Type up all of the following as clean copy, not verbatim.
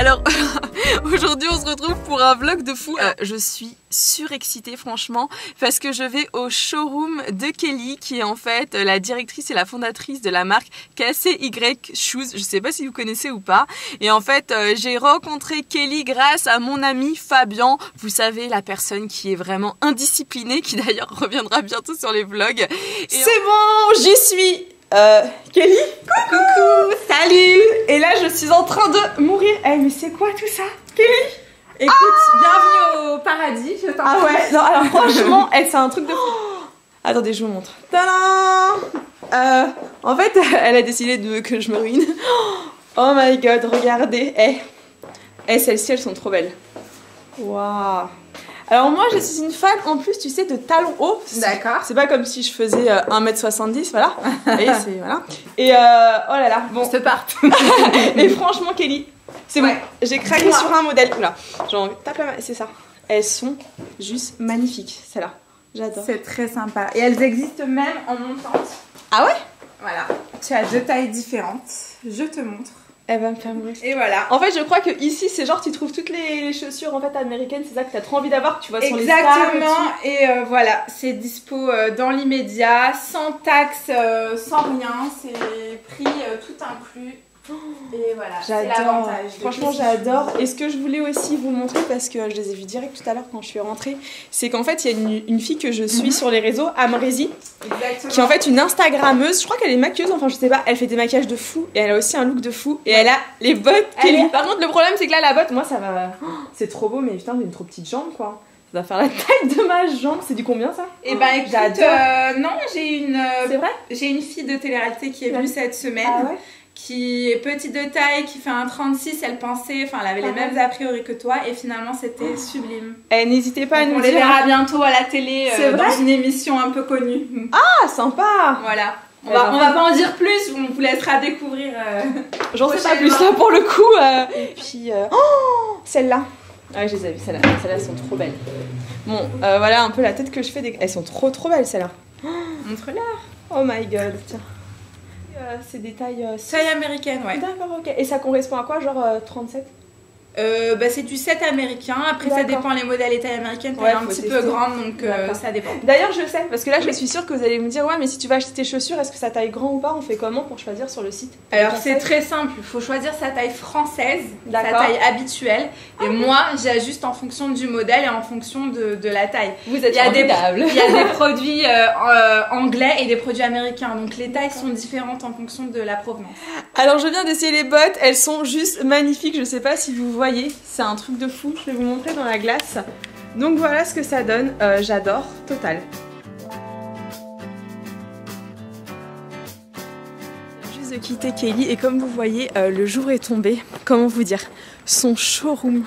Alors aujourd'hui on se retrouve pour un vlog de fou. Je suis surexcitée franchement parce que je vais au showroom de Kelly qui est en fait la directrice et la fondatrice de la marque KCY Shoes. Je sais pas si vous connaissez ou pas. Et en fait j'ai rencontré Kelly grâce à mon ami Fabien. Vous savez, la personne qui est vraiment indisciplinée, qui d'ailleurs reviendra bientôt sur les vlogs. C'est bon, j'y suis. Kelly, coucou, salut. Et là je suis en train de mourir. Eh mais c'est quoi tout ça, Kelly? Écoute, bienvenue au paradis, je t'en prie. Ah ouais, non alors franchement, c'est un truc de fou. Attendez, je vous montre. Tadam. En fait, elle a décidé que je me ruine. Oh my god, regardez. Celles-ci, elles sont trop belles. Waouh. Alors moi je suis une fan en plus tu sais de talons hauts. D'accord. C'est pas comme si je faisais 1m70, voilà. Et c'est voilà. Et oh là là, bon. C'est parti. Et franchement Kelly, c'est ouais. Bon. J'ai craqué sur un modèle. Oula, genre tape la main, c'est ça. Elles sont juste magnifiques, celles-là. J'adore. C'est très sympa. Et elles existent même en montante. Ah ouais? Voilà. Tu as 2 tailles différentes. Je te montre. Elle va me faire mourir. Et voilà. En fait, je crois que ici, c'est genre tu trouves toutes les chaussures en fait américaines, c'est ça que t'as trop envie d'avoir, que tu vois sur les stars. Exactement. Et voilà, c'est dispo dans l'immédiat, sans taxe, sans rien. C'est prix tout inclus. Et voilà, c'est l'avantage. Franchement, j'adore. Et ce que je voulais aussi vous montrer, parce que je les ai vus direct tout à l'heure quand je suis rentrée, c'est qu'en fait, il y a une fille que je suis sur les réseaux, Amrézy, qui est en fait une Instagrammeuse. Je crois qu'elle est maquilleuse, enfin je sais pas. Elle fait des maquillages de fou et elle a aussi un look de fou. Et elle a les bottes Kelly. Par contre, le problème, c'est que là, la botte, moi, ça va. C'est trop beau, mais putain, j'ai une trop petite jambe quoi. Ça va faire la taille de ma jambe. C'est du combien ça? Et bah écoute, non, j'ai une. C'est vrai? J'ai une fille de télé-réalité qui est venue cette semaine. Ah ouais? Qui est petite de taille, qui fait un 36, elle pensait, enfin elle avait les mêmes a priori que toi et finalement c'était sublime. N'hésitez pas à nous dire. On les verra bientôt à la télé dans une émission un peu connue. Ah sympa. Voilà. On va pas en dire plus, on vous laissera découvrir. J'en sais pas plus là pour le coup. Et puis oh, celle-là. Ah je les ai vues, celles-là. Celles-là sont trop belles. Bon, voilà un peu la tête que je fais. Elles sont trop belles celles-là. Montre-leur. Oh my god, tiens. C'est des tailles... taille américaine, ouais. D'accord, ok. Et ça correspond à quoi, genre 37? Bah c'est du 7 américain, après ça dépend les modèles et tailles américaines, t'es un petit peu grande donc ça dépend. D'ailleurs je sais, parce que là je suis sûre que vous allez me dire ouais mais si tu vas acheter tes chaussures, est-ce que ça taille grand ou pas? On fait comment pour choisir sur le site? Alors c'est très simple, il faut choisir sa taille française, sa taille habituelle, et moi j'ajuste en fonction du modèle et en fonction de la taille. Vous êtes formidable. Il y a des produits anglais et des produits américains, donc les tailles sont différentes en fonction de la provenance. Alors je viens d'essayer les bottes, elles sont juste magnifiques, je sais pas si vous voyez, c'est un truc de fou, je vais vous montrer dans la glace. Donc voilà ce que ça donne, j'adore, total. Juste de quitter Kelly et comme vous voyez, le jour est tombé, comment vous dire, son showroom,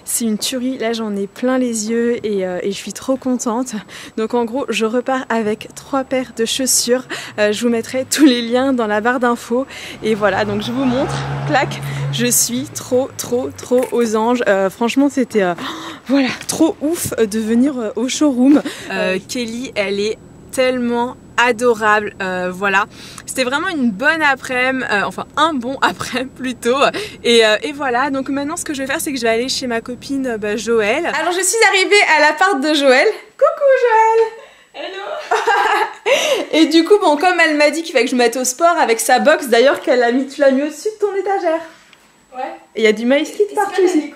c'est une tuerie, là j'en ai plein les yeux et je suis trop contente. Donc en gros je repars avec 3 paires de chaussures, je vous mettrai tous les liens dans la barre d'infos. Et voilà, donc je vous montre, clac, je suis trop aux anges. Franchement c'était voilà, trop ouf de venir au showroom. Kelly elle est tellement adorable, voilà, c'était vraiment une bonne après-midi, enfin un bon après-midi plutôt, et voilà, donc maintenant ce que je vais faire c'est que je vais aller chez ma copine Joël. Alors je suis arrivée à l'appart de Joël. Coucou Joël. Hello. Et du coup bon, comme elle m'a dit qu'il fallait que je me mette au sport avec sa box d'ailleurs qu'elle a mis, tu l'as mis au-dessus de ton étagère. Ouais. Et il y a du maïs kit partout ici.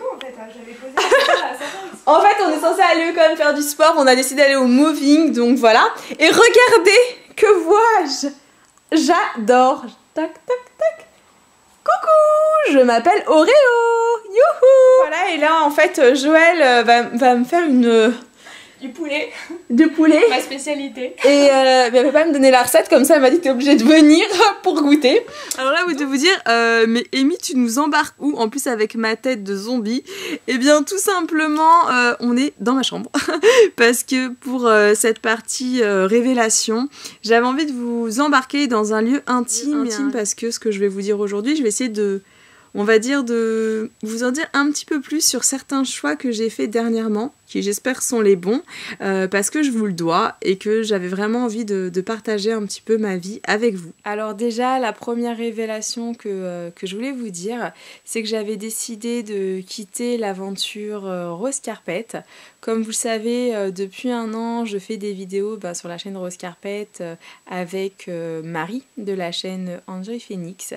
En fait, on est censé aller quand même faire du sport. On a décidé d'aller au moving, donc voilà. Et regardez, que vois-je? J'adore. Tac, tac, tac. Coucou, je m'appelle Oreo. Youhou. Voilà, et là, en fait, Joël va me faire du poulet. De poulet. Ma spécialité. Et elle va pas me donner la recette, comme ça elle m'a dit que t'es obligée de venir pour goûter. Alors là, vous devez vous dire, mais Amy, tu nous embarques où? En plus avec ma tête de zombie. Eh bien tout simplement, on est dans ma chambre. Parce que pour cette partie révélation, j'avais envie de vous embarquer dans un lieu intime. Parce que ce que je vais vous dire aujourd'hui, je vais essayer on va dire de vous en dire un petit peu plus sur certains choix que j'ai fait dernièrement. qui j'espère sont les bons, parce que je vous le dois et que j'avais vraiment envie de partager un petit peu ma vie avec vous. Alors déjà, la première révélation que je voulais vous dire, c'est que j'avais décidé de quitter l'aventure Rose Carpet. Comme vous le savez, depuis un an, je fais des vidéos sur la chaîne Rose Carpet avec Marie de la chaîne Enjoy Phoenix.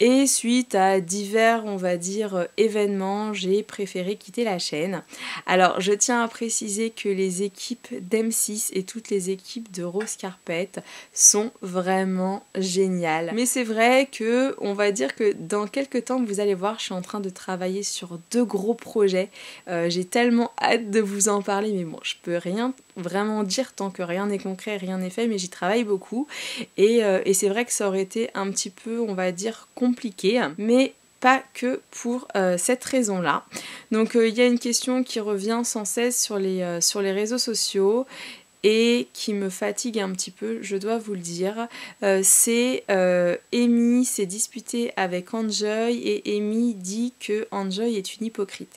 Et suite à divers, on va dire, événements, j'ai préféré quitter la chaîne. Alors, je tiens à préciser que les équipes d'M6 et toutes les équipes de Rose Carpet sont vraiment géniales. Mais c'est vrai que, on va dire que dans quelques temps, vous allez voir, je suis en train de travailler sur 2 gros projets. J'ai tellement hâte de vous en parler, mais bon, je peux rien vraiment dire tant que rien n'est concret, rien n'est fait, mais j'y travaille beaucoup. Et c'est vrai que ça aurait été un petit peu, on va dire, compliqué, mais pas que pour cette raison-là. Donc il y a une question qui revient sans cesse sur les réseaux sociaux et qui me fatigue un petit peu, je dois vous le dire. C'est Amy s'est disputée avec Enjoy et Amy dit que Enjoy est une hypocrite.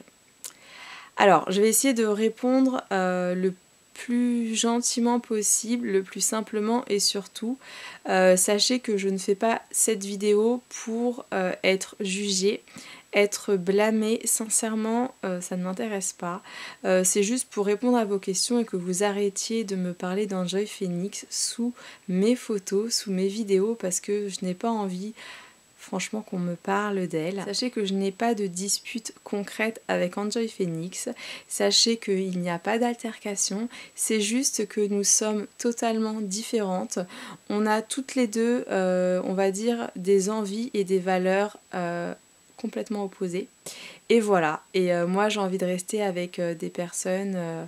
Alors, je vais essayer de répondre le plus gentiment possible, le plus simplement et surtout, sachez que je ne fais pas cette vidéo pour être jugée, être blâmée. Sincèrement, ça ne m'intéresse pas. C'est juste pour répondre à vos questions et que vous arrêtiez de me parler d'Enjoy Phoenix sous mes photos, sous mes vidéos, parce que je n'ai pas envie, franchement, qu'on me parle d'elle. Sachez que je n'ai pas de dispute concrète avec Enjoy Phoenix. Sachez qu'il n'y a pas d'altercation. C'est juste que nous sommes totalement différentes. On a toutes les deux, on va dire, des envies et des valeurs complètement opposées. Et voilà. Et moi, j'ai envie de rester avec des personnes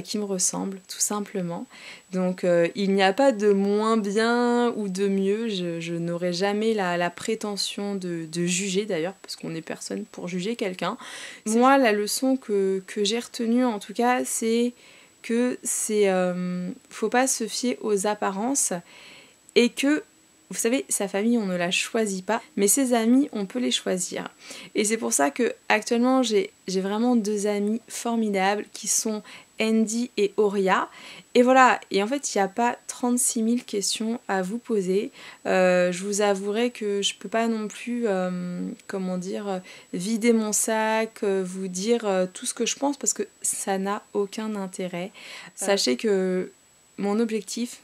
qui me ressemblent, tout simplement. Donc il n'y a pas de moins bien ou de mieux. Je n'aurai jamais la prétention de juger, d'ailleurs, parce qu'on n'est personne pour juger quelqu'un. Moi, la leçon que j'ai retenue, en tout cas, c'est que faut pas se fier aux apparences et que, vous savez, sa famille, on ne la choisit pas, mais ses amis, on peut les choisir. Et c'est pour ça que actuellement, j'ai vraiment 2 amis formidables qui sont Andy et Auria. Et voilà, et en fait, il n'y a pas 36 000 questions à vous poser. Je vous avouerai que je peux pas non plus, comment dire, vider mon sac, vous dire tout ce que je pense, parce que ça n'a aucun intérêt. Sachez que mon objectif,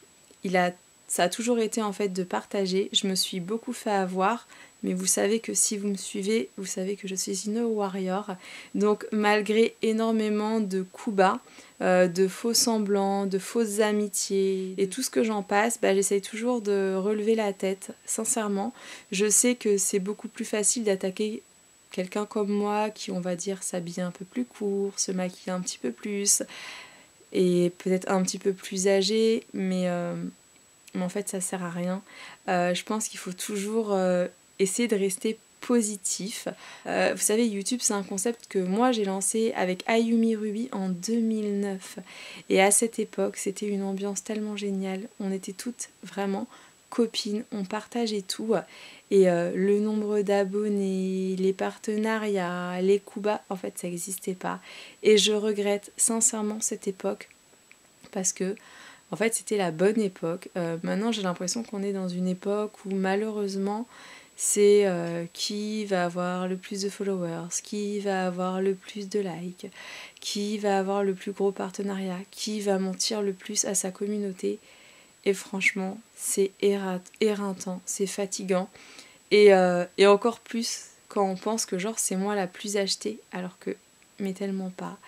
ça a toujours été en fait de partager. Je me suis beaucoup fait avoir, mais vous savez que si vous me suivez, vous savez que je suis une warrior. Donc malgré énormément de coups bas, de faux semblants, de fausses amitiés et tout ce que j'en passe, j'essaye toujours de relever la tête, sincèrement. Je sais que c'est beaucoup plus facile d'attaquer quelqu'un comme moi qui, on va dire, s'habille un peu plus court, se maquille un petit peu plus et peut-être un petit peu plus âgé, mais en fait ça sert à rien. Je pense qu'il faut toujours essayer de rester positif. Vous savez, YouTube, c'est un concept que moi j'ai lancé avec Ayumi Ruby en 2009. Et à cette époque, c'était une ambiance tellement géniale. On était toutes vraiment copines, on partageait tout. Et le nombre d'abonnés, les partenariats, les coups bas, en fait, ça n'existait pas. Et je regrette sincèrement cette époque parce que en fait, c'était la bonne époque. Maintenant, j'ai l'impression qu'on est dans une époque où malheureusement, c'est qui va avoir le plus de followers, qui va avoir le plus de likes, qui va avoir le plus gros partenariat, qui va mentir le plus à sa communauté. Et franchement, c'est éreintant, c'est fatigant. Et encore plus quand on pense que genre c'est moi la plus achetée, alors que, mais tellement pas.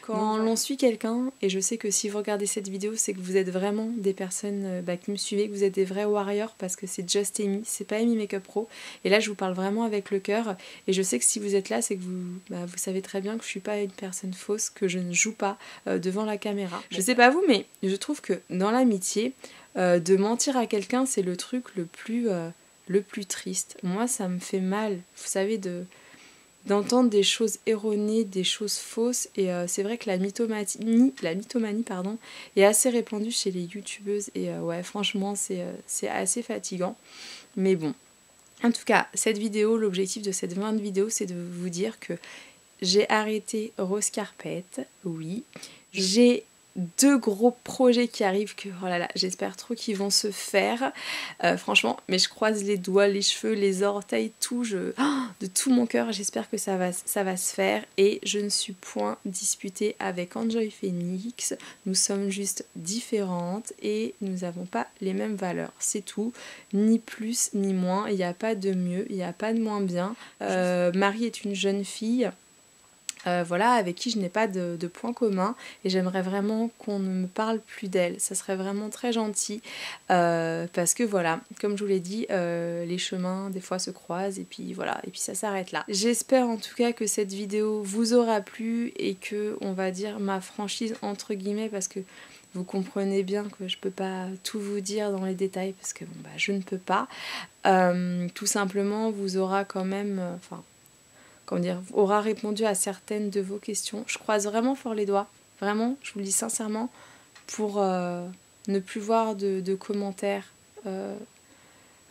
Quand l'on suit quelqu'un, et je sais que si vous regardez cette vidéo, c'est que vous êtes vraiment des personnes qui me suivez, que vous êtes des vrais warriors, parce que c'est Just Amy, c'est pas Amy Makeup Pro. Et là, je vous parle vraiment avec le cœur. Et je sais que si vous êtes là, c'est que vous savez très bien que je suis pas une personne fausse, que je ne joue pas devant la caméra. Je sais pas vous, mais je trouve que dans l'amitié, de mentir à quelqu'un, c'est le truc le plus triste. Moi, ça me fait mal, vous savez, d'entendre des choses erronées, des choses fausses, et c'est vrai que la mythomanie est assez répandue chez les youtubeuses, et ouais, franchement c'est assez fatigant, mais bon. En tout cas, cette vidéo, l'objectif de cette 20 vidéo, c'est de vous dire que j'ai arrêté Rose Carpet, oui. J'ai 2 gros projets qui arrivent que, oh là là, j'espère trop qu'ils vont se faire. Franchement, mais je croise les doigts, les cheveux, les orteils, tout, de tout mon cœur, j'espère que ça va se faire. Et je ne suis point disputée avec Enjoy Phoenix. Nous sommes juste différentes et nous n'avons pas les mêmes valeurs. C'est tout, ni plus ni moins. Il n'y a pas de mieux, il n'y a pas de moins bien. Marie est une jeune fille. Voilà, avec qui je n'ai pas de points communs et j'aimerais vraiment qu'on ne me parle plus d'elle. Ça serait vraiment très gentil parce que voilà, comme je vous l'ai dit, les chemins des fois se croisent et puis voilà, et puis ça s'arrête là. J'espère en tout cas que cette vidéo vous aura plu et que, on va dire, ma franchise entre guillemets, parce que vous comprenez bien que je peux pas tout vous dire dans les détails parce que bon, bah, je ne peux pas. Tout simplement vous aura quand même... comment dire, aura répondu à certaines de vos questions. Je croise vraiment fort les doigts, vraiment, je vous le dis sincèrement, pour ne plus voir de commentaires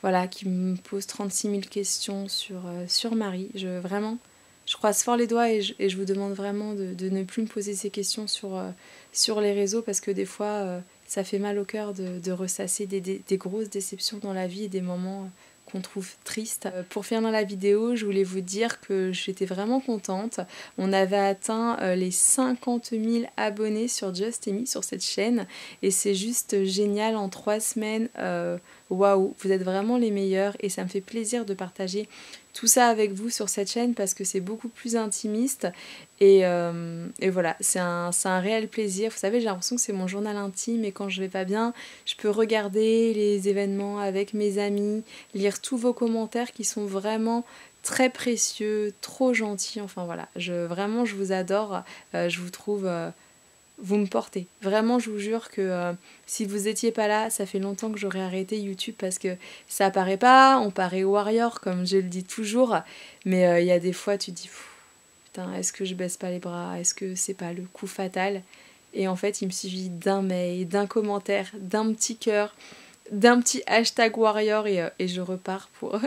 voilà, qui me posent 36 000 questions sur Marie. Vraiment, je croise fort les doigts et je vous demande vraiment de ne plus me poser ces questions sur les réseaux parce que des fois, ça fait mal au cœur de ressasser des grosses déceptions dans la vie et des moments... qu'on trouve triste. Pour finir la vidéo, je voulais vous dire que j'étais vraiment contente. On avait atteint les 50 000 abonnés sur Just Amy, sur cette chaîne, et c'est juste génial en 3 semaines. Waouh, vous êtes vraiment les meilleurs et ça me fait plaisir de partager tout ça avec vous sur cette chaîne parce que c'est beaucoup plus intimiste et voilà, c'est un réel plaisir. Vous savez, j'ai l'impression que c'est mon journal intime et quand je vais pas bien, je peux regarder les événements avec mes amis, lire tous vos commentaires qui sont vraiment très précieux, trop gentils, enfin voilà, vraiment je vous adore, je vous trouve... vous me portez. Vraiment, je vous jure que si vous étiez pas là, ça fait longtemps que j'aurais arrêté YouTube parce que ça paraît pas, on paraît warrior comme je le dis toujours, mais il y a des fois tu te dis putain, est-ce que je baisse pas les bras, est-ce que c'est pas le coup fatal? Et en fait, il me suffit d'un mail, d'un commentaire, d'un petit cœur, d'un petit hashtag warrior et je repars pour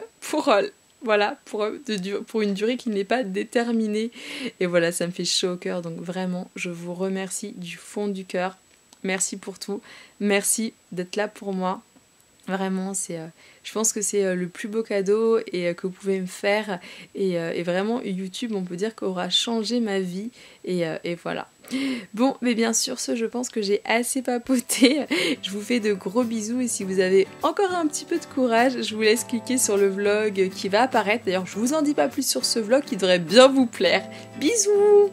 une durée qui n'est pas déterminée. Et voilà, ça me fait chaud au cœur. Donc vraiment, je vous remercie du fond du cœur. Merci pour tout. Merci d'être là pour moi. Vraiment, je pense que c'est le plus beau cadeau que vous pouvez me faire. Et vraiment, YouTube, on peut dire qu'aura changé ma vie. Et voilà. Bon, mais bien sûr, je pense que j'ai assez papoté. Je vous fais de gros bisous et si vous avez encore un petit peu de courage, je vous laisse cliquer sur le vlog qui va apparaître. D'ailleurs, je vous en dis pas plus sur ce vlog qui devrait bien vous plaire. Bisous!